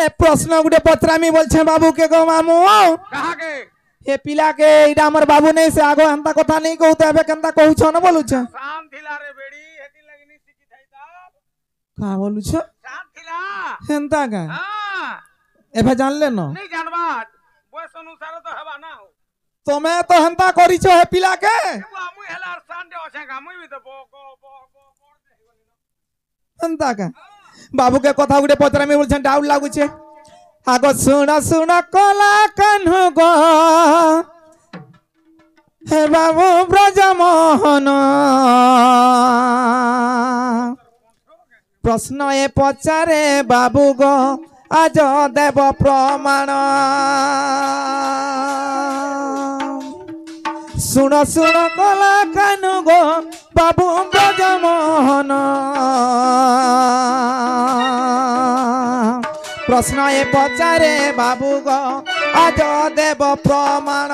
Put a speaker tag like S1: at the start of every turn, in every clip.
S1: ए प्रश्न गुटे पचरामी बोलछे बाबू के गो मामू
S2: कहा के
S1: ए पिला के इडा हमर बाबू नहीं से आगो हंता कथा नहीं कहते एबे केनता कहू छ न बोलू छ
S2: शाम थिला रे बेड़ी हेती लगनी सिकी थाई ता
S1: का बोलू छ
S2: शाम थिला
S1: हेंता का
S2: हां
S1: एबे जान ले न
S2: नहीं जानबात बयस अनुसार तो हवा ना हो
S1: तमे तो हंता करी छ हे पिला के
S2: बामु हेला संडे ओछे का मुई भी तो बो
S1: हंता का बाबू के कथा गुटे पचरामी बोलछे डाउट लागु छे आगो सुना सुना कला कान्हु गो हे बाबू ब्रजमोहन प्रश्न ए पचारे बाबू गो आज देव प्रमाण सुन सुन कला कान्हु गो बाबू ब्रजमोहन प्रश्न ए पचारे बाबू गो आज देव प्रमाण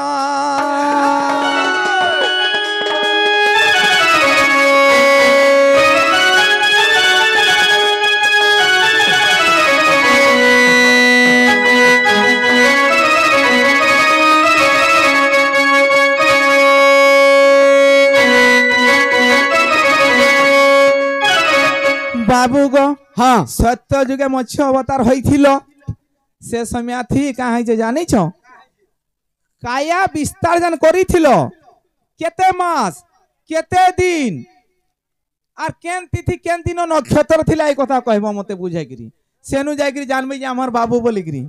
S1: बाबू गो हाँ सत्य जुगे मत्स्य अवतार होइथिलो से समय थी कहाँ जे जानी छो काया विस्तार जन करिथिलो केते मास केते दिन आर केन तिथि केन दिन नक्षत्र थिला ए कथा कहबो मते बुझाइकरी सेनु जाइकरी जानबे जे हमर बाबू बोलिकरी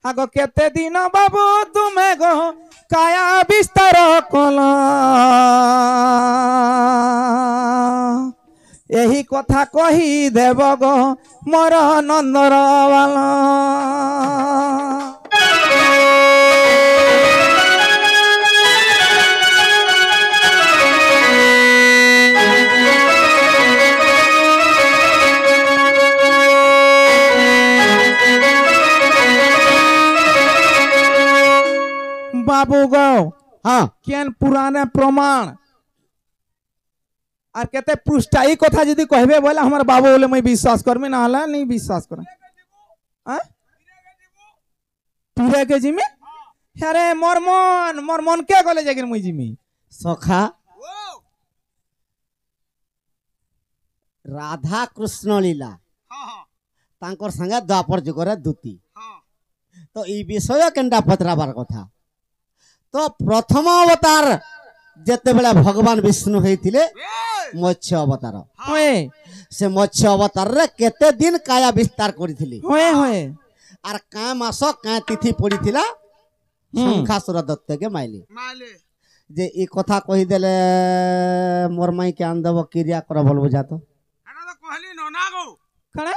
S1: आगो केते दिन बाबू तुमे गो काया विस्तार कला यही कथा कही देव गो मोर नंदर बाला बाबू गो हाँ केन पुराने प्रमाण और कहते पृष्ठाई कथा यदि कहबे बोले हमार बाबू बोले मैं विश्वास करमी ना हला नहीं विश्वास कर पूरे के जिमी अरे मोर मन के गले जागिर मुई जिमी
S3: सखा राधा कृष्ण लीला तांकर संगे द्वापर जुगरे दूती तो ई विषय केनटा पचराबार कथा तो प्रथम अवतार जेते बेला भगवान विष्णु होइथिले मत्स्य अवतार
S1: होए
S3: से मत्स्य अवतार रे केते दिन काया विस्तार करिथिले
S1: होए होए
S3: आर का मास का तिथि पड़ीथिला शंखासुर दत्त के माइले जे ई कथा कहि देले मोर माई के आन देबो क्रिया कर बोल बुझा तो
S2: एना तो कहली नना गो
S1: कणे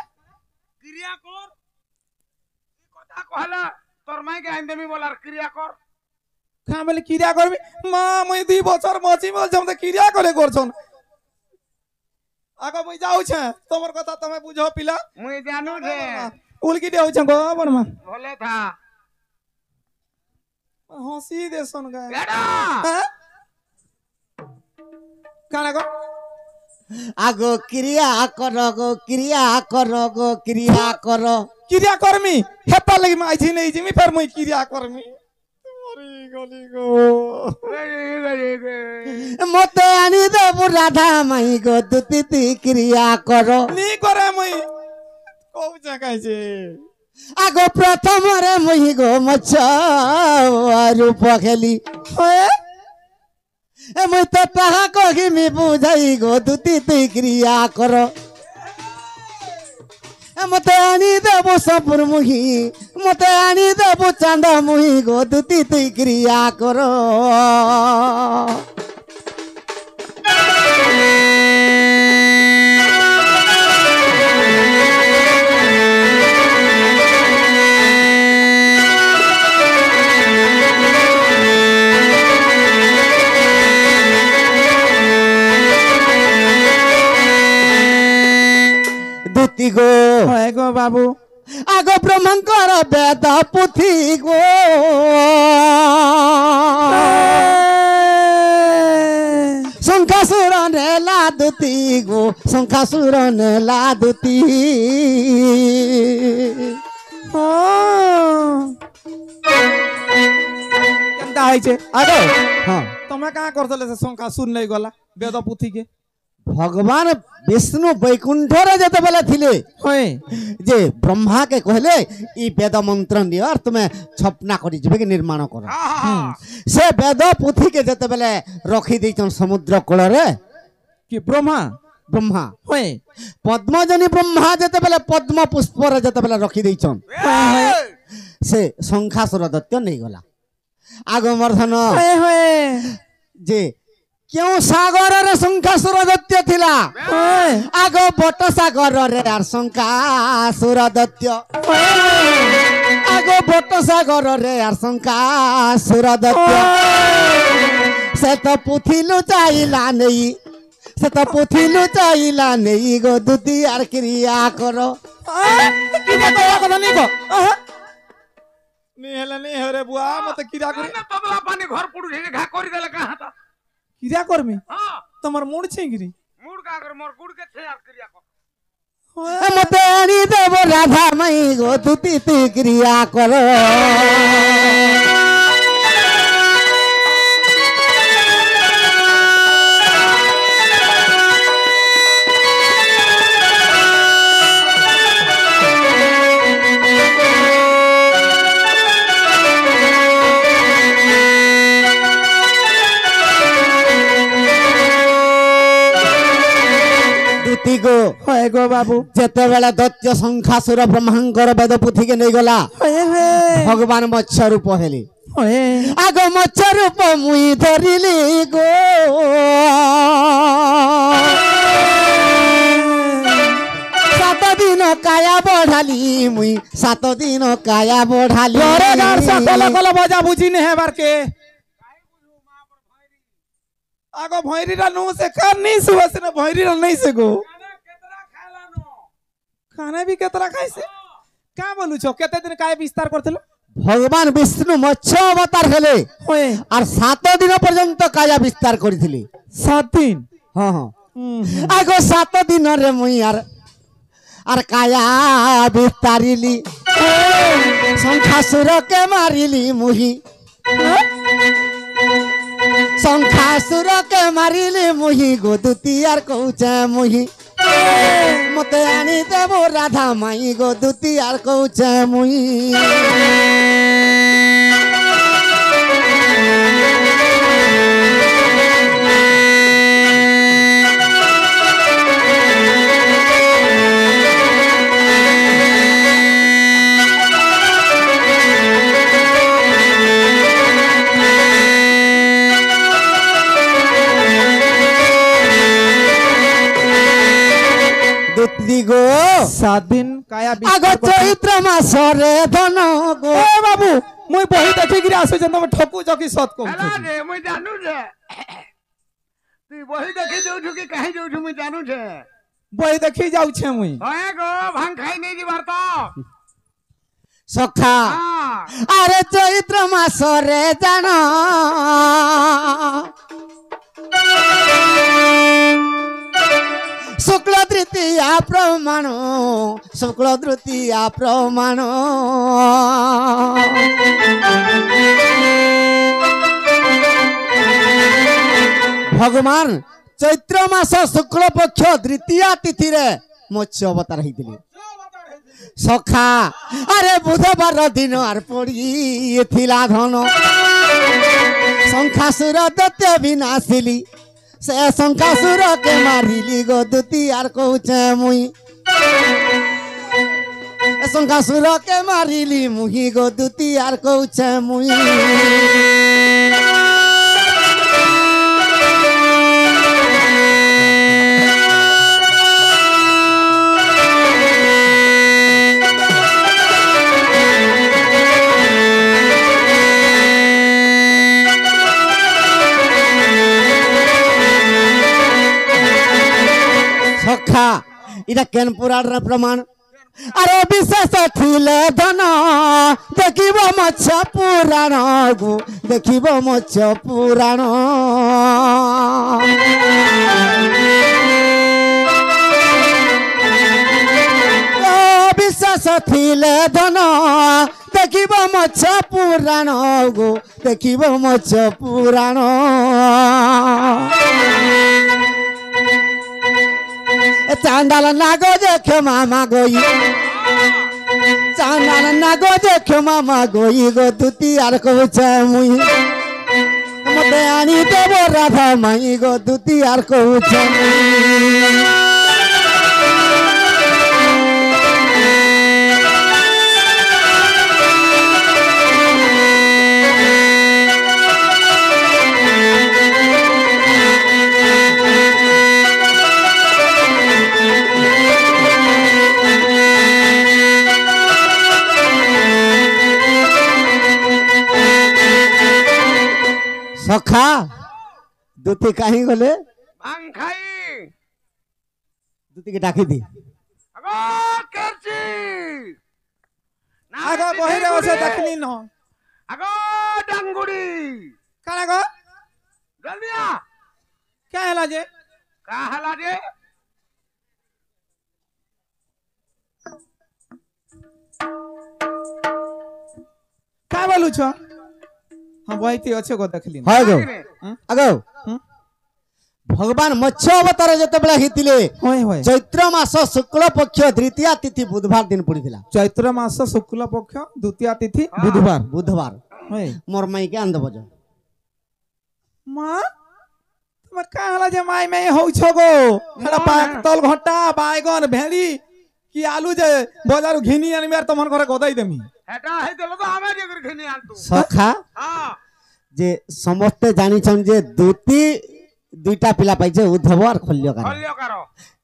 S2: क्रिया कर ई कथा कहला तोर माई के आइन देमी बोलार क्रिया कर
S1: का बोले क्रिया करबी मां मैं 2 बছর मची बोल जम क्रिया करे करछन आगो मुई जाऊ छे तोमर कथा तमे बुझो पिला
S2: मुई जानू छे
S1: उलकी देउ छे गो बनमा
S2: बोले था
S1: हंसी देसन गा
S2: बेटा
S1: काना गो
S3: आगो क्रिया करो गो क्रिया करो गो क्रिया करो
S1: क्रिया करमी हेता लगी माई छी नहीं जिमी फिर मुई क्रिया करमी अरे गली गो
S3: मते आनी देबो राधा माई गो दुती क्रिया करो
S1: नी करे मुई कहू छे काई छे
S3: आगो प्रथम रे मुई गो मच्छा रूप खेली
S1: होए
S3: ए मुई तो ताहा कहि मी बुझाई गो दुती क्रिया करो ए मते आनी देबो सपुर मुही मते आनी देबो चांदा मुही गो दुती क्रिया करो दुती गो
S1: होए गो बाबू
S3: आगो ब्रह्मंकर वेद पुथी गो शंखासुर ने लादुती गो शंखासुर ने लादुती
S1: কেনতা হইছে আগে
S3: হ্যাঁ
S1: তুমি কাঁ করতলে সে শঙ্কাসুর নেই গলা বেদ পুথিকে
S3: ভগবান বিষ্ণু বৈকুণ্ঠরে যেতবেলে থিলে
S1: হয়
S3: যে ব্রহ্মাকে কহিলে ই বেদ মন্ত্র নিও আর তুমি ছপনা করি যাবে কি নির্মাণ কর সে বেদ পুথিকে যেতবেলে রখি দিয়েছন সমুদ্র কূଳରେ
S1: কি ব্রহ্মা
S3: ব্রহ্মা
S1: হয়
S3: পদ্মজনী ব্রহ্মা যেতবেলে পদ্ম পুষ্পরে যেতবেলে রখি দিয়েছন সে শঙ্খাসুর দত্ত নেই গলা আগমর্ধন
S1: হয় হয়
S3: যে কেউ সাগরের শঙ্খাসুর দত্ত থিলা
S1: হয়
S3: আগ বট সাগরের আর শঙ্খাসুর দত্ত আগ বট সাগরের আর শঙ্খাসুর দত্ত সে তো পুথিলু চাইলা নেই সে তো পুথিলু চাইলা নেই গো দুতি আর ক্রিয়া করো
S1: কি কয়া কথা নি গো নি হেলে নি হরে বুয়া মতে কিরা করি
S2: না তবলা পানি ঘর পড়ুছে যে ঘা করি দেলে কাহাতা
S1: কিরা করমি
S2: হ্যাঁ
S1: তোমার মুড ছিংগিরি
S2: মুড় কা করে মোর গুড় কে ছে আর ক্রিয়া কর
S3: মতে আনি দেব রাধা মাই গো দুতি তুই ক্রিয়া করো দুতি গো
S1: হয় গো বাবু
S3: যেতবেলে দৈত্য শঙ্খাসুর ব্রহ্মাঙ্গর বেদ পুথিকে নেই গলা
S1: হয় হয়
S3: ভগবান মৎস্য রূপ হেলি
S1: হয়
S3: আগ মৎস্য রূপ মুই ধরিলি গো সাত দিন কায়া বঢ়ালি মুই সাত দিন কায়া বঢ়ালি
S1: ওরে গারসা কলা কলা বজা বুঝি নে হেবার কে আগো ভৈরিরা নো সে কার नहीं सुबह से भैरीरा नहीं से गो
S2: केतरा खालानो
S1: खाना भी केतरा खाइसे का बोलू छो केते दिन काय विस्तार करथिलो
S3: ভগবান বিষ্ণু মৎস্য অবতার হেলে
S1: হয়
S3: আর 7 দিন পর্যন্ত কায়া বিস্তার করিছিলি
S1: 7 दिन
S3: হ্যাঁ হ্যাঁ আগ 7 দিনরে মুই আর কায়া বিস্তারিলি শঙ্খাসুরকে মারিলি মুহি শঙ্খাসুরকে মারিলি মুহি গো দুতি আর কৌছে মুহি মতে আনি দেব রাধা মাই গো দুতি আর কৌছে মুহি দুতি গো
S1: 7 दिन काया
S3: আগ
S1: विस्तार
S3: চৈত্র মাসরে ধন গো
S1: ए बाबू मुई बही देखि गिरा आसे जन तुम ठकू जकी सत को
S2: हेला रे मुई जानू छे তুই বহি দেখি যাও কি কাহি যাও মুই জানু छे
S1: बही देखि जाउ छे मुई
S2: হয় গো ভাং খাই নেই দিবার তো
S3: সখা
S2: হ্যাঁ
S3: আরে চৈত্র মাসরে জান শুক্ল তৃতীয়া প্রমাণ শুক্ল তৃতীয়া প্রমাণ ভগবান চৈত্র মাস শুক্ল পক্ষ তৃতীয়া তিথিরে মৎস্য অবতার হইতিলে সখা আরে বুধবার দিন আর পড়িଥିଲା ধন শঙ্খাসুর দত্ত বিনাশিলি সে শঙ্খাসুর কে মারিলি গো দুতি আর কৌছে মুই শঙ্খাসুর কে মারিলি মুহি গো দুতি আর কৌছে মুই সখা এটা কেন পুরাণের প্রমাণ আরে বিশেষ থিলে ধন দেখিব মৎস্য পুরাণ গো দেখিব মৎস্য পুরাণ বিশ্বাস থিলে ধন দেখিব মৎস্য পুরাণ গো দেখিব মৎস্য পুরাণ চান্দাল নাগ যে ক্ষমা মাগই চান্দাল নাগ যে ক্ষমা মাগই গো দুতি আর কହୁছে মুই মতে আনি দেব রাধা মাই গো দুতি আর কହୁছে सखा दुती कहीं गले
S2: भांग खाई
S3: दुती के डाकी दी
S2: अगो करची
S1: आगो बहिरे बसे देखली न
S2: अगो डांगुड़ी
S1: काना गो
S2: जल्दी आ
S1: क्या हला जे
S2: का हला जे
S1: का बोलू छ हां बहिती अच्छे को देखली
S3: हाय गो
S1: हं?
S3: अगो भगवान मत्स्य अवतार जते बेला हितिले
S1: होय होय
S3: चैत्र मास शुक्ल पक्ष द्वितीय तिथि बुधवार दिन पड़ीला
S1: चैत्र मास शुक्ल पक्ष द्वितीय तिथि बुधवार
S3: बुधवार
S1: होय
S3: मोर माई के आंद बजो
S1: मां तुम का हला जे माई में हो छ गो हला पातल घटा बायगन भेड़ी की आलू जे बाजार घिनी आनी यार तमन करे गदाई देमी
S2: हेटा हे देलो तो हमें जे कर घिनी आन तू
S3: सखा
S2: हां
S3: जे समस्त जानि छन जे दुती दुईटा पिला पाइছে उद्धव और खल्यकार
S2: हल्यो करो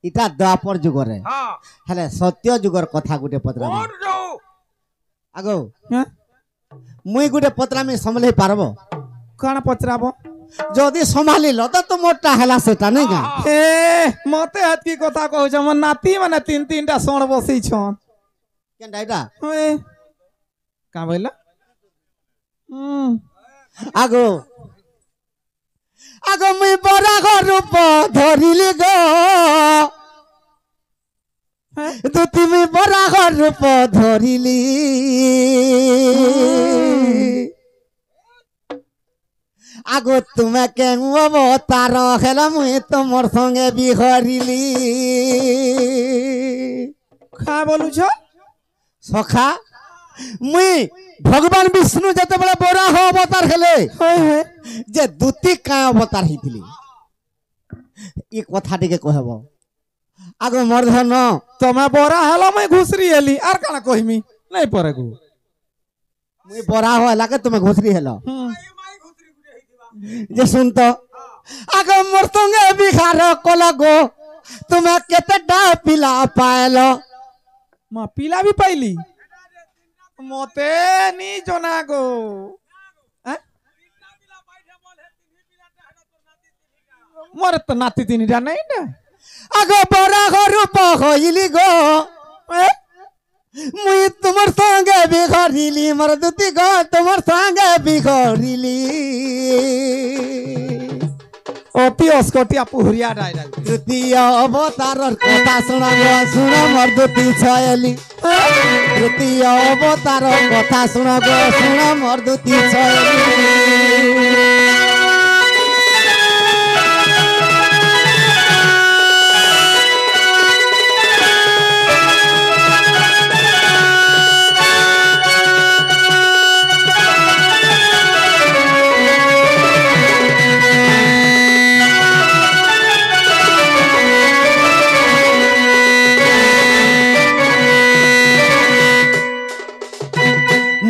S3: इटा द्वापर जुगर रे
S2: हां
S3: हेले सत्य जुगर कथा गुटे पत्रा में
S2: कोन जो
S3: आगो
S1: हैं
S3: मुई गुटे पत्रा में संभले पारबो
S1: काना पचराबो
S3: जदी संभाली ल तो मोटा हला सेटा नहीं का
S1: ए मते हाथ की कथा कहू छ मन नाती माने तीन तीनटा सोण बसी छन
S3: केनडा इटा
S1: ओए का बोला
S3: आगो आगो मुई बरा घर रूप धरिली गो दुती मुई बरा घर रूप धरिली आगो तुम्हें केनु अवतार हेला मुई तुमर संगे बिहरिली
S1: का बोलू छ
S3: सखा मुई भगवान विष्णु जते बेला बराह अवतार हेले
S1: होय होय
S3: जे दुती का अवतार हिथिली ई कथा टिके कहबो आगो मर्धन
S1: तमे बरा हला मैं घुसरी हेली आर काना कहिमी नहीं परे गो
S3: मुई बराह होला के तुमे घोसरी हेलो जे सुन तो आगो मोर संगे बिहार कलगो तुमे केतेटा पिला पाएलो
S1: मां पीला भी पाइली मोते नी जोना गो हैं मोर तो नाती तीनटा नहीं ना
S3: आगो बराह रूप होइली गो
S1: हैं?
S3: मुई तुमर संगे बिखरिली मोर दुती गो तुमर संगे बिखरिली
S1: अति अस्कटिया पुहरिया डायलॉग
S3: तृतीय अवतार कथा सुना गो सुना मोर दुती छयली तृतीय अवतार कथा सुना गो सुना मोर दुती छयली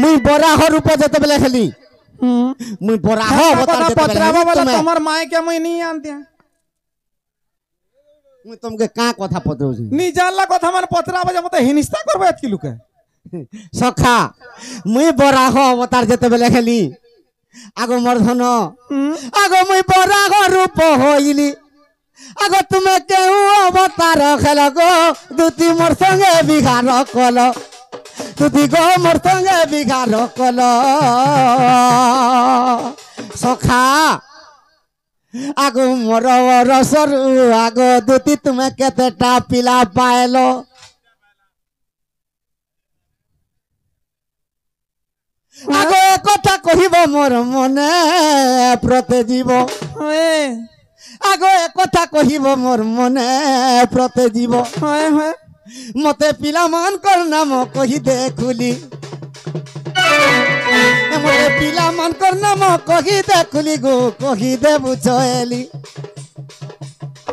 S3: मुई बराह रूप जते बेले खेली मुई बराह अवतार जते बेले
S1: पत्रावा वाला
S3: तुमे
S1: तमर माय के मैं नहीं आनते
S3: मुई तुमके का कथा पतरौछी
S1: नी जानला कथा मन पत्रावा जे मते हिनिस्ता करबे एतकी लुके
S3: सखा मुई बराह अवतार जते बेले खेली आगो मर्धन आगो मुई बराह रूप होइली आगो तुमे केउ अवतार खेल गो दुती मोर संगे बिहार कल दुती गो मोर संगे बिहार कल सखा आगो मोर रसरु आगो दुती तुमे केतेटा पिला पाएलो মোর মনে প্রতে জীব
S1: হয়ে
S3: আগ এ কথা কহিব মোর মনে প্রতে জীব
S1: হয়ে হয়ে
S3: মতে পিলামানকর নাম কহি দে খুলি মতে পিলামানকর নাম কহি দে খুলি গো কহি দে বুঝেলি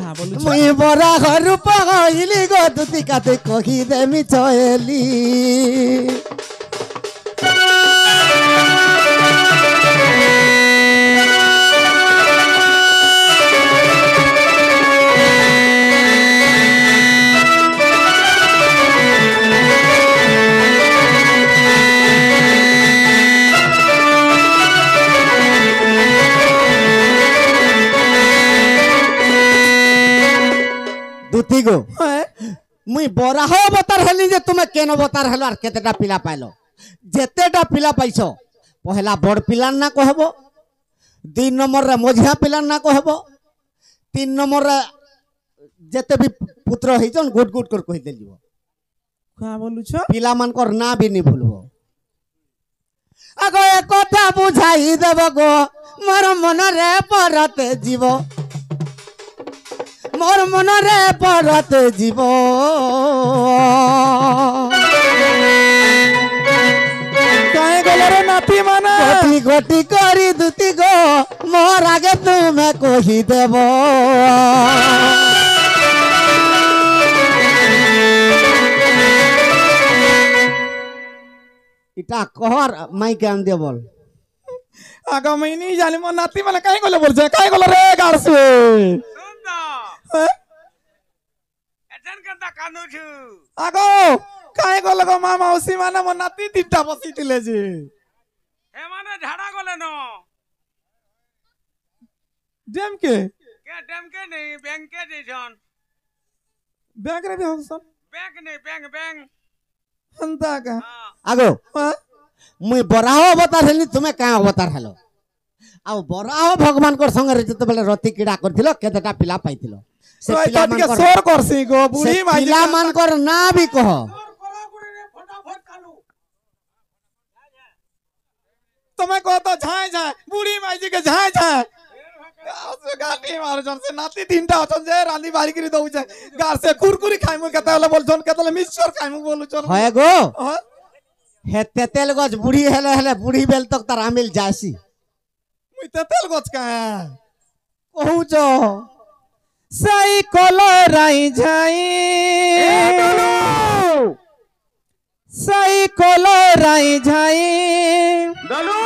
S1: হ্যাঁ বলুছ
S3: মুই বরা ঘর পাইলি গো দুতি কাতে কহি দে মিছলি দুতি গো
S1: হ্যাঁ
S3: মুই বরাহ অবতার হেলি যে তুমি কেন অবতার হেলো আর কেতেটা পিলা পাইল যেতেটা পিলা পাইছ পহলা বড় পিলার না কহব 2 নম্বর রে মঝিয়া পিলার না কহব 3 নম্বর রে যেতে বি পুত্র হইছন গুট গুট করে কই দেলিব
S1: হ্যাঁ বলুছ
S3: পিলা মানকর না বি নি ভুলব আগো এ কথা বুঝাই দেব গো মোর মনরে পরতে জীব মোর মনরে পরতে জীব
S1: কাহে গলে রে নাতি মানে
S3: গটি গটি করি দুতি গো মোর আগে তুমি কহি দেব এটা কহর মাইকে আন দে বল
S1: আগামী নি জানি মো নাতি মানে কাহে গলে বলছে কাহে গলে রে গাড়ছে
S2: সুন্দর এজন কেনতা কান্দুছু
S1: আগো কাহে গলে গো মা মাউসী মানে মো নাতি তিনটা বসিছিলে যে
S2: এ মানে ঝাড়া গলে ন
S1: ডেম কে
S2: কে নেই ব্যাংকে দিছন
S1: ব্যাংক রে বি হকসন
S2: ব্যাংক নেই ব্যাংক
S1: হন্তা কা
S3: আগো
S1: হ্যাঁ
S3: মুই বরাহ অবতার হেলি তুমি কাঁ অবতার হেলো আও বরাহ ভগবানকর সঙ্গে যেতেবেলে রতি ক্রীড়া করছিল কেতেটা পিলা পাইছিল সে
S1: তো
S3: পিলা
S1: এটা টিকে
S3: মানকর
S1: সোর করছি গো বুড়ি
S3: সে
S1: মাই
S3: পিলা মানকর না বি কহ
S1: তুমি কত ঝাই ঝাই বুড়ি মাইজি কে ঝাই ঝাই গাটি মারছন সে নাতি তিনটা অছন যে রাঁধি বাড়ি করে দউছে গার সে কুরকুরি খাইমু কেতে হলে বলছন কেতে হলে মিক্সচার খাইমু বলুছন
S3: হয় গো
S1: হ্যাঁ
S3: হে তেতেল গছ বুড়ি হেলে হেলে বুড়ি বেল তক তার আমিল যাসি
S1: মুই তেল গছ কা
S3: কহুছ
S1: সাইকেল রাই ঝাই সাইকেল রাই ঝাই
S2: দলু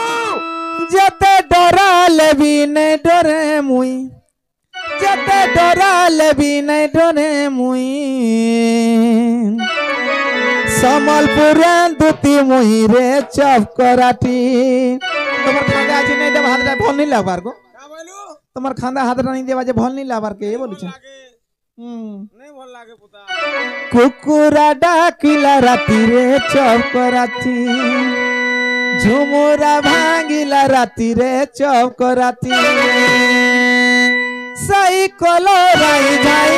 S1: যেতে ডরালে বি নাই ডরে মুই যেতে ডরালে বি নাই ডরে মুই সম্বলপুর দুতি মুই রে চপ করাটি তোমার খান্দা আছে নাই দেব হাতটা ভাল নি লাগবার গো
S2: কা বলু
S1: তোমার খান্দা হাতটা নি দেবা যে ভাল নি লাগবার কে বলছ
S2: লাগে নেই ভাল লাগে পুতা
S1: কুকুরা ডাকিলা রাতি রে চপ করাতি ঝুমুরা ভাঙিলা রাতি রে চপ করাতি সাইকেল রাই যাই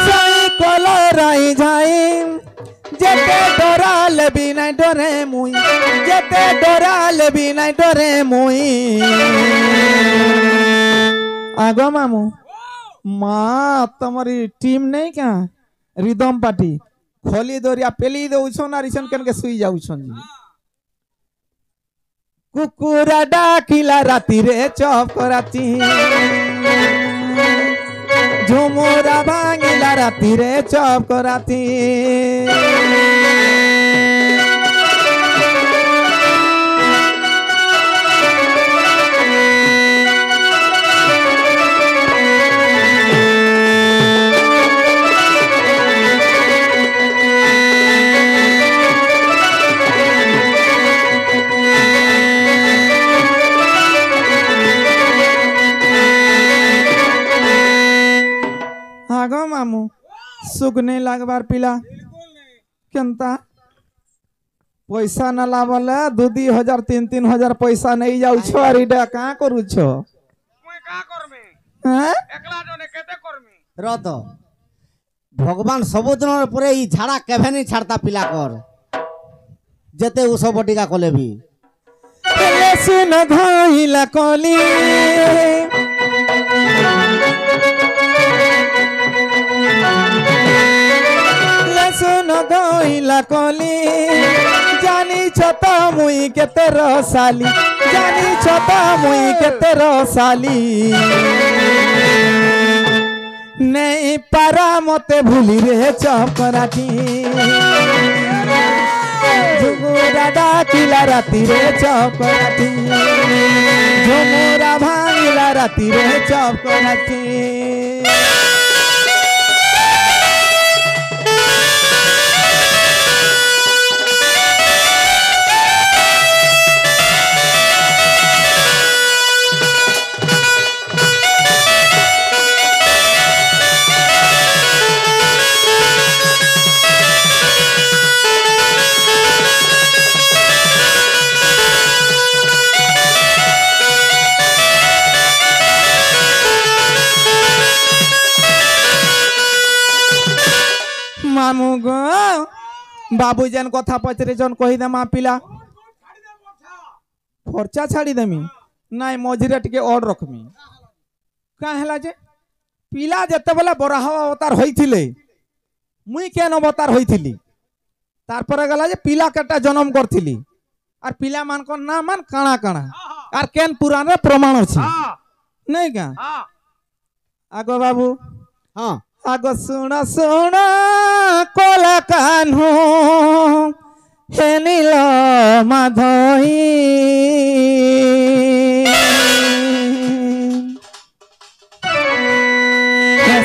S1: সাইকেল রাই যাই যেতে ডরালে বি নাই ডরে মুই যেতে ডরালে বি নাই ডরে মুই আগো মামু মা তোমারি টিম नहीं क्या रिदम पार्टी खोली दोरिया पेली दउछन আর ইছন কেন কে শুই যাউছন কুকুরা ডাকিলা রাতি রে চপ করাতি ঝুমুরা ভাঙিলা রাতি রে চপ করাতি আগো মামু সুখ नहीं লাগবার পিলা কেনতা পয়সা না লাভলে 2-2,000 3-3,000 পয়সা নেই যাউছ আর এটা কা করুছ
S2: মই কা করমি
S1: হ্যাঁ
S2: একলা জনে কেতে করমি
S3: রত ভগবান ସବୁଦିনের পরে এই ঝাড়া কেভে নি ছাড়তা পিলা কর যেতে উষ বটিকা কলে বি
S1: লেসুন ধইলা কলি লেসুন ধইলা কলি জানিছ তো মুই কেতে রসালি জানিছ তো মুই কেতে রসালি নেই পারা মতে ভুলি রে চকরাটি ঝুমুরা ডাকিলা রাতিরে চকরাটি ঝুমুরা ভাঙিলা রাতিরে চকরাটি মামু গো বাবু যেন কথা পচরে জন কহিদে মা পিলা খরচা ছাড়ি দেমি নাই মঝিরে টিকে অড রখমি কাঁ হেলা যে পিলা যেতেবেলে বরাহ অবতার হইছিলে মুই কেন অবতার হইছিলি তারপরে গলা যে পিলা কেটা জন্ম করছিলি আর পিলা মানকর না মান কাଣା কাଣା আর কেন পুরাণে প্রমাণ আছে নাই কা আগো বাবু
S3: হ্যাঁ
S1: আগ শুণ শুণ কলা কানহু হে নীল মাধই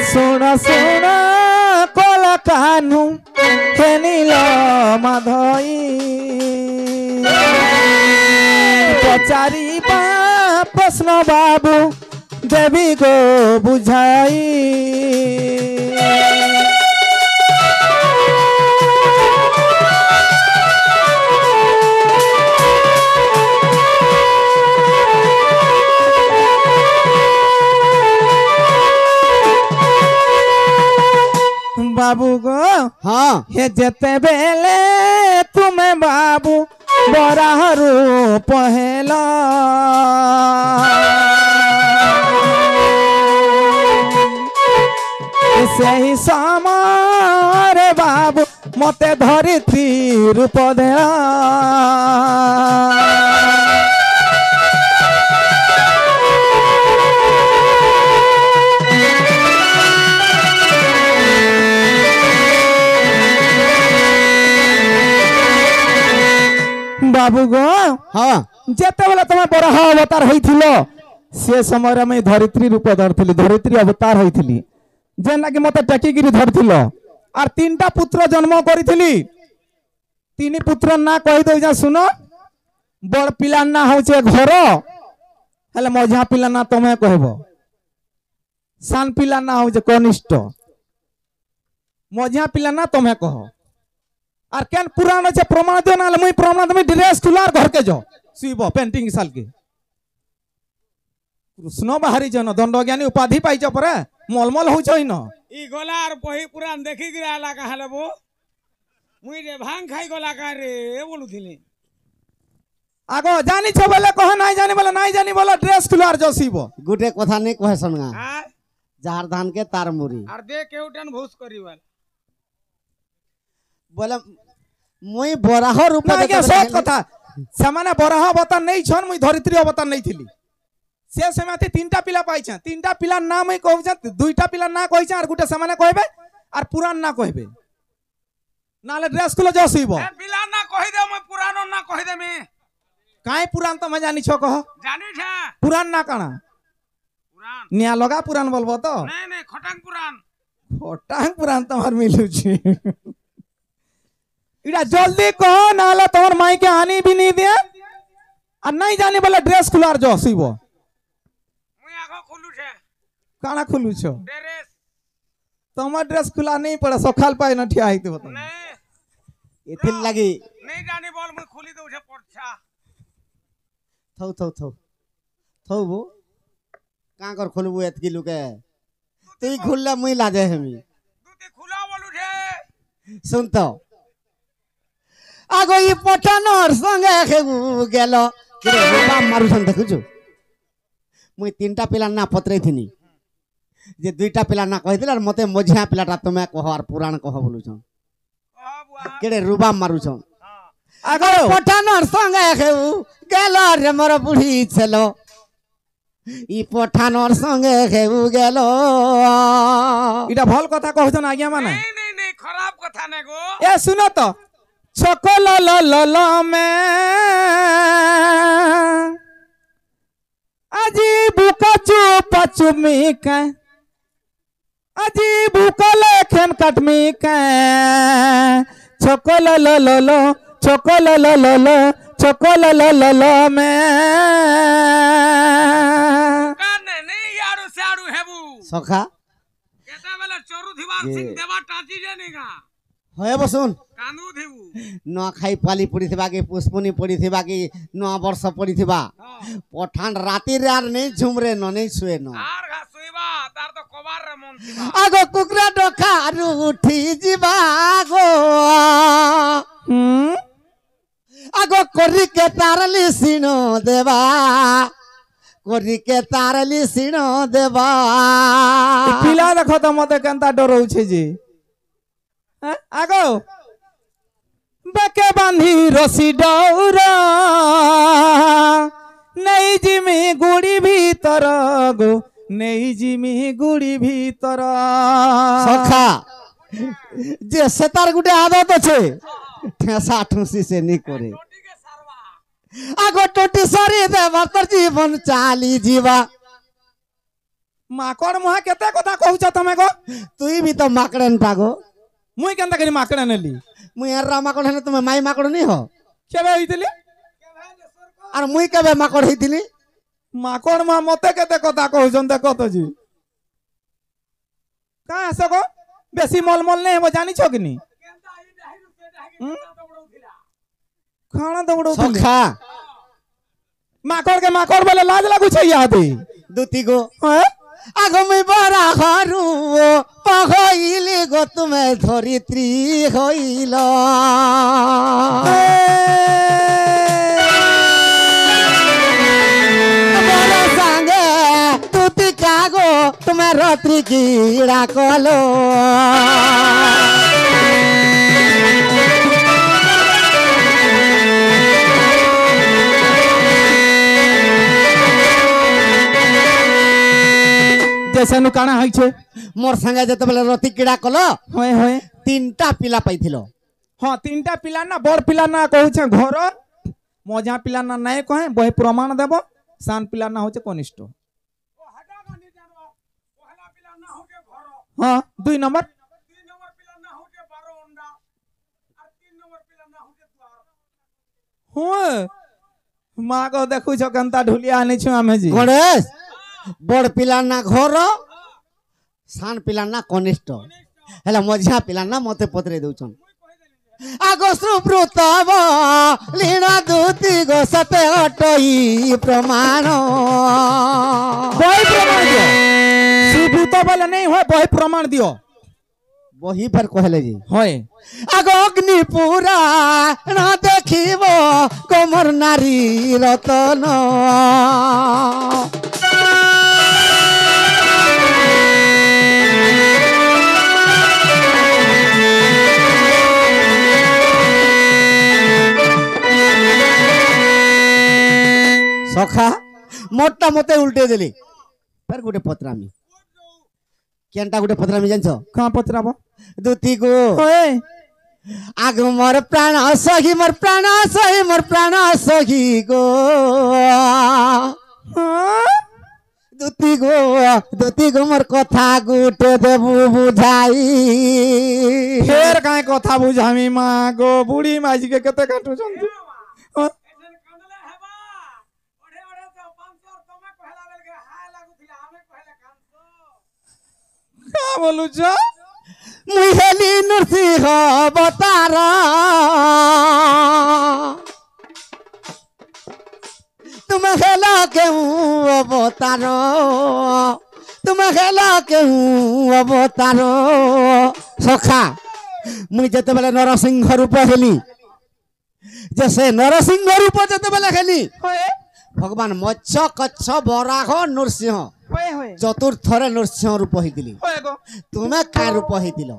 S1: শুণ শুণ কলা কানহু হে নীল মাধই পচারিবা প্রশ্ন বাবু দেবী গো বুঝাই বাবু গো
S3: হ্যাঁ
S1: হে যেতে বেলে তুমি বাবু বরাহরু পহেলা সেই সমরে বাবু মতে ধরিত্রী রূপ দেলা বাবু গো
S3: হ্যাঁ
S1: যেতেবেলে তুমি বরাহ অবতার হইছিল সে সময় আমি ধরিত্রী রূপ ধরଥିଲି ধরিত্রী অবতার হইଥିଲି যে নাকি মতে টেকিগিরি ধরছিল আর তিনটা পুত্র জন্ম করিছিলি তিন পুত্র না কহি দই যা শুনো বড় পিলার না হচ্ছে ঘর হেলে মঝা পিলা না তুমি কহব সান পিলা না হচ্ছে কনিষ্ঠ মঝা পিলা না তুমি কহ আর কেন পুরাণ আছে প্রমাণ দিও না মুই প্রমাণ তুমি ড্রেস খুলো আর ঘরকে যাও শুইব পেন্টিং সালকে কৃষ্ণ বাহারি জন দণ্ডজ্ঞানী উপাধি পাইছ পরে মলমল হউছ ইন
S2: ই গলা আর বহি পুরাণ দেখি গিরা আলা কাহালে বো মুই রে ভাং খাই গলা কা রে বলুথিলি
S1: আগ জানিছ বলে কহ নাই জানি বলে নাই জানি বলে ড্রেস খুলো আর যাও শুইব
S3: গোটে কথা নেই কহে শোনা
S2: হ্যাঁ
S3: যাহার ধানকে তার মুড়ি
S2: আর দে কেউটান ভুস করিবাল
S3: বলে মুই বরাহ রূপ
S1: না আজ্ঞা সত কথা সেমানে বরাহ অবতার নেই ছন মুই ধরিত্রী অবতার নেই থিলি সে সময়তে তিনটা পিলা পাইছে তিনটা পিলার নাম মুই কইছে দুইটা পিলার না কইছে আর গুটে সেমানে কইবে আর পুরাণ না কইবে নালে ড্রেস খুলে যাও শুইব
S2: এ বিলা না কহি দে মুই পুরাণ না কহি দেমি
S1: কাই পুরাণ তুমি জানিছ কহ
S2: জানিছ
S1: পুরাণ না কানা
S2: পুরাণ
S1: নিয়া লগা পুরাণ বলবো তো
S2: নাই নাই খটাং পুরাণ
S1: খটাং পুরাণ তোমার মিলুছি ইটা জলদি কহ নালে তোমার মাইকে আনি বিনি দিয়ে আর নাই জানি বলে ড্রেস খুলার যাও শুইব
S2: মুই আগ খুলুছে
S1: কানা খুলুছ
S2: ড্রেস
S1: তোমার ড্রেস খুলা नहीं पड़े सखाल पाए ना ठिया आइते बता
S2: নাই
S3: এথির লাগি
S2: নাই জানি বল মুই খুলি দউছে পড়ছা
S3: থৌ থৌ থৌ থৌ বো কাঁ কর খুলবু এতকি লুকে তুই খুললে মুই লাজে হেমি
S2: তুই খুলাও
S3: শুন তো আগ ই পঠানোর সঙ্গে গেল বাপ মারুছন দেখুছু মুই তিনটা পিলার না পত্রাইথিনি যে দুইটা পিলা না কইছিল আর মতে মঝিয়া পিলাটা তুমি কহ আর পুরাণ কহ বলুছন কেড়ে রুবাম মারুছন আগ পঠানোর সঙ্গে গেল রে মোর বুড়ি ছিল ই পঠানোর সঙ্গে গেল
S1: এটা ভাল কথা কহছন আজ্ঞা মানে
S2: नहीं खराब कथा ने गो
S1: এ শুনো তো সকল ল ল ল মে আজি বুকা চুপা চুমি কা আজি বুকা লেখেন কাটমি কা সকল ল ল ল সকল ল ল ল সকল ল ল ল মে
S2: काने नहीं यारू सारू हेबू
S3: সখা
S2: केता बेला चोरू थिवार सिंह देवा टाची जानेगा
S3: হয়ে বসুন
S2: कानू थिबू
S3: ନୂଆଖାଇ ପାଲି ପଡ଼ିଥିବା କି ପୁଷ୍ପୁନି ପଡ଼ିଥିବା କି ନୂଆ ବର୍ଷ ପଡ଼ିଥିବା ପଠାଣ ରାତିରେ ଆର୍ ନେଇ ଝୁମରେ ନ ନେଇ ଶୁଏ ନ
S2: आर घा सुइबा तार तो कबार रे मन थिबा
S3: ଆଗ କୁକୁରା ଡକାରୁ ଉଠି ଯିବା ଗো ଆଗ କରିକେ ତାରଲି ସିଣ ଦେବା କରିକେ ତାରଲି ସିଣ ଦେବା
S1: ପିଲା ଦେଖ ତ ମତେ କେନ୍ତା ଡରଉଛି ଯେ আগ বেকে বান্ধি রশি ডৌর নেই জিমি গুড়ি ভিতর গো নেই জিমি গুড়ি ভিতর
S3: সখা যে সে তার গুটে আদত আছে ঠেসা ঠুসি সে নি করে
S2: टोटी के सरवा
S3: আগ টোটি সরি দেবা তোর জীবন চালি ଯିବା
S1: মাকড় মুহা কেতে কথা কহুছ তুমি গো
S3: তুই ବି তো মাকড়েন পাগো
S1: মুই কেনতা করি মাকড় নেলি
S3: মুই এর মাকড় হেলে তুমি মাই মাকড় নি হ
S1: কেবে হইতিলি
S3: আর মুই কেবে মাকড় হইতিলি
S1: মাকড় মা মতে কেতে কথা কহুছন দেখো তো জি কা আস গো বেশি মলমল নেই হবো জানিছ কি নি
S2: केंदा ई डाहिरु से डाहि के दौड़ौथिला
S1: খানা দৌড়ো
S3: সখা
S1: মাকড় কে মাকড় বলে লাজ লাগুছে ইয়াতে
S3: দুতি গো
S1: হ্যাঁ
S3: আগ মুই বড়া হরু পহইলি গো তুমি ধরিত্রী হইল বড় সাঙ্গে তুতি কাগো তুমি রাত্রি কিড়া কলো
S1: জেসে নু কানা হইছে
S3: মোর সাঙ্গে যেতবেলে রতি কিড়া কলো
S1: হয় হয়
S3: তিনটা পিলা পাইছিল
S1: হ্যাঁ তিনটা পিলা না বড় পিলা না কହୁছে ঘর মজা পিলা না নাই কহে বহে প্রমাণ দেব সান পিলা না হচ্ছে কনিষ্ঠ
S2: ओ हटा गानी जानवा पहला पिला ना हो के घर
S1: হ্যাঁ 2 নম্বর
S2: 3 नंबर पिला ना हो के 12 अंडा और 3 नंबर पिला ना हो के द्वार
S1: হ্যাঁ মা গো দেখুছ কেনতা ঢুলিয়া আনিছু আমি জি
S3: গণেশ বড় পিলা না ঘর সান পিলা না কনিষ্ঠ হেলা মঝিয়া পিলা না মতে পত্রে দউছন আগ সুব্রত লীন দুতি গো সতে অটই প্রমাণ
S1: বই প্রমাণ দিও সুভূত বলে নেই হয় বই প্রমাণ দিও
S3: বহি ফের কহলে জি
S1: হয়
S3: আগ অগ্নি পুরা না দেখিব কোমর নারী রতন সখা মোটটা মতে উল্টে দিলি ফের গোটে পত্রামি কেনটা গোটে পত্রামি জানছ
S1: কাঁ পচরাব
S3: দুতি গো
S1: হয়
S3: আগ মোর প্রাণ সহি মোর প্রাণ সহি মোর প্রাণ সহি গো দুতি গো মোর কথা গুটে দেবু বুঝাই
S1: ফের কায় কথা বুঝামি মা গো বুড়ি মাঝিকে কেতে কাটুছন
S2: एसन कंडले हेबा ओढे ओढे तो 500 तमे कहला बेल के हाय लागुथिला हमें कहले कांसो
S1: কা বলুছ
S3: মুই হেলি নৃসিংহ অবতার তুমি হেল কেউ অবতার তুমি হেল কেউ অবতার সখা মুই যেতেবেলে নরসিংহ রূপ হেলি যে সে নরসিংহ রূপ যেতেবেলে হেলি
S1: হয়ে
S3: ভগবান মৎস্য কচ্ছ বরাহ নৃসিংহ
S1: হয়ে হয়ে
S3: চতুর্থরে নৃসিংহ রূপ হইতিলি
S1: হয়ে গো
S3: তুমি কা রূপ হইতিল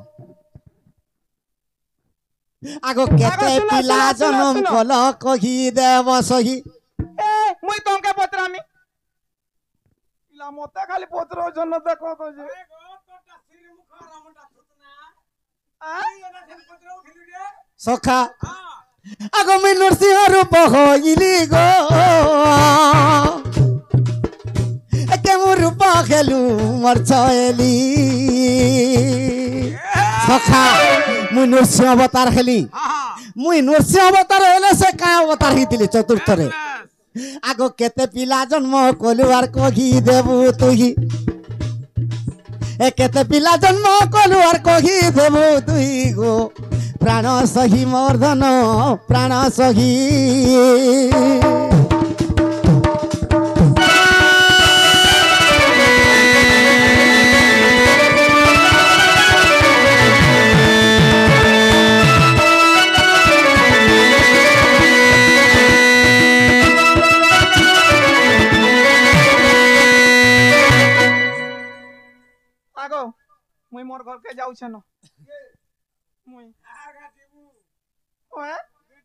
S3: আগো কেতে
S1: শুনো,
S3: পিলা
S1: শুনো,
S3: জনম
S1: শুনো।
S3: কল কহি দেব সহি
S1: এ মুই তমকে পত্রামি ইলা মতে খালি পত্র জন্য দেখো তো যে
S2: এ গো তোরটা সির মুখ রামটা থুতনা
S1: আ?
S2: এই এটা সেন পত্র উঠিলু রে
S3: সখা
S2: হ্যাঁ
S3: আগো মুই নৃসিংহ রূপ হইলি গো কেমন রূপ খেলু মর ছয়েলি সখা মুই নৃসিংহ অবতার হেলি
S2: হ্যাঁ
S3: মুই নৃসিংহ অবতার হইলে সে কা অবতার হইতিলি চতুর্থরে
S2: হ্যাঁ
S3: আগো কেতে পিলা জন্ম কলু আর কহি দেবু তুই এ কেতে পিলা জন্ম কলু আর কহি দেবু তুই গো প্রাণ সহি মর্ধন প্রাণ সহি
S1: আগো মুই মোর ঘরকে যাউছে ন মুই
S2: আগা দেবু
S1: হয়ে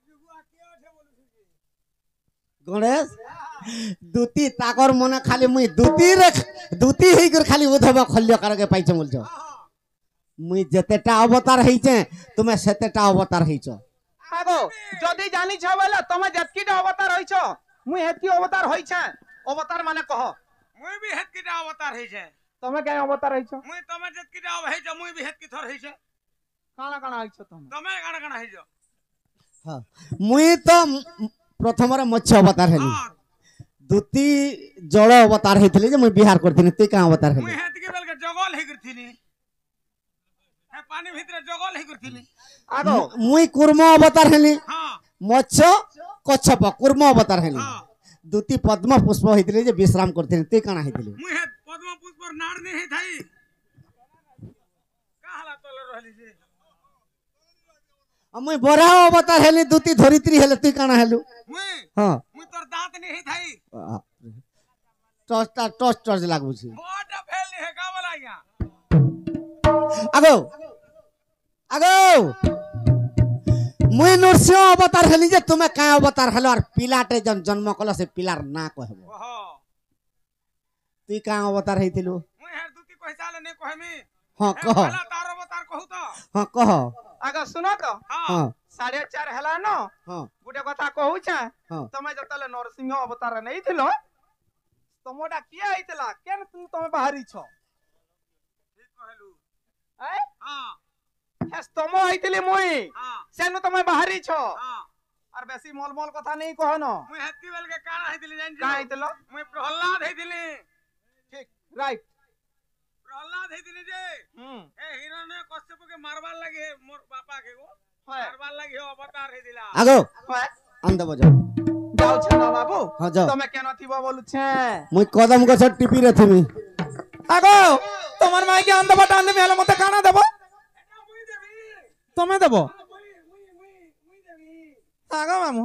S2: দেবু আকে ওঠে বলুছি
S3: গণেশ দুতি তাকর মনে খালি মুই দুতি হইকর খালি উধব খল্য কারকে পাইছে বলছ মুই যেতেটা অবতার হইছে তুমি সেতেটা অবতার হইছ
S1: আগো যদি জানিছ বলে তুমি যেতকিটা অবতার হইছ মুই হেতকি অবতার হইছে অবতার মানে কহ
S2: মুই বি হেতকিটা অবতার হইছে
S1: তুমি কেন অবতার হইছ
S2: মুই তুমি যেতকিটা হইছে মুই বি হেতকি থর হইছে
S1: কানা কানা হইছ তুমি
S2: তুমি কানা কানা হইছো
S3: হ্যাঁ মুই তো প্রথমরে মৎস্য অবতার হেলি
S2: হ্যাঁ
S3: দুতি জল অবতার হইଥିଲି যে মুই বিহার করತೀನಿ তুই কা অবতার
S2: মুই
S3: হেলি
S2: হেতকি বেলকে জগল হেই করছিলি হে পানি ভিতরে জগল হেই করছিলি
S1: আগো
S3: মুই কুর্ম অবতার হেলি
S2: হ্যাঁ
S3: মৎস্য কচ্ছপ কুর্ম অবতার হেলি
S2: হ্যাঁ
S3: দুতি পদ্ম পুষ্প হইଥିଲି যে বিশ্রাম করತೀನಿ তুই কানা হইଥିଲି
S2: মুই হে পদ্ম পুষ্পর নাড় নে হেই থাই কাহলা তলে রহলি যে
S3: মুই বরাহ অবতার হেলি দুতি ধরিত্রী হেলে তুই কানা হেলু
S2: মুই
S3: হ্যাঁ
S2: মুই তোর দাঁত নে হেই থাই
S3: টর্চ টর্চ লাগুছি
S2: বড় ফেল নে হে কাবা লাগিয়া
S3: আগো আগো মুই নৃসিংহ অবতার হেলি যে তুমি কা অবতার হেলো আর পিলাটে জন্ম কল সে পিলার না কহব
S2: ওহ
S3: তুই কা অবতার হইতিলু
S2: মুই হে দুতি কইসালে নে কহমি
S3: হ্যাঁ
S2: হে
S3: কহ
S2: পহলা তার অবতার কহু তো
S3: হ্যাঁ কহ
S1: আগো শুনো তো
S2: হ্যাঁ
S3: হ্যাঁ
S1: 4:30 হেলা ন
S3: হ্যাঁ
S1: গোটে কথা কହୁছে
S3: হ্যাঁ
S1: তুমি যেতলে নরସିଂହ অবতার নেইছিল তোমটা কিয়া হইতলা কেন তুমি বাহারিছ
S2: ঠিক কহলু
S1: এ
S2: হ্যাঁ
S1: হেস তোম হইতলি মুই
S2: হ্যাঁ
S1: সেনু তুমি বাহারিছ
S2: হ্যাঁ
S1: আর বেশি মলমল কথা নেই কহন
S2: মুই হেতকি বেলকে কানা হইতিলি জানি
S1: কা হইতল
S2: মুই প্রহ্লাদ হইতিলি
S1: ঠিক রাইট
S2: প্রহ্লাদ হইতিলি যে
S1: হুম
S2: এ হিরণ্য কশ্যপকে মারবার লাগে মোর বাপা কে গো
S1: হয়
S2: মারবার লাগে অবতার হইতিলা
S3: আগো
S1: হয়
S3: আন দেব যাও
S1: যাওছ না বাবু
S3: হ্যাঁ যাও
S1: তুমি কেন থিব বলুছে
S3: মুই কদম গছ টিপি রে থিমি
S1: আগো তোমার মাইকে আন দেব টান দেবে হলে মতে কানা দেব
S2: এটা মুই দেবি
S1: তুমি দেব
S2: মুই দেবি
S1: আগো মামু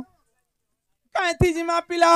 S1: কাইতি জিমা পিলা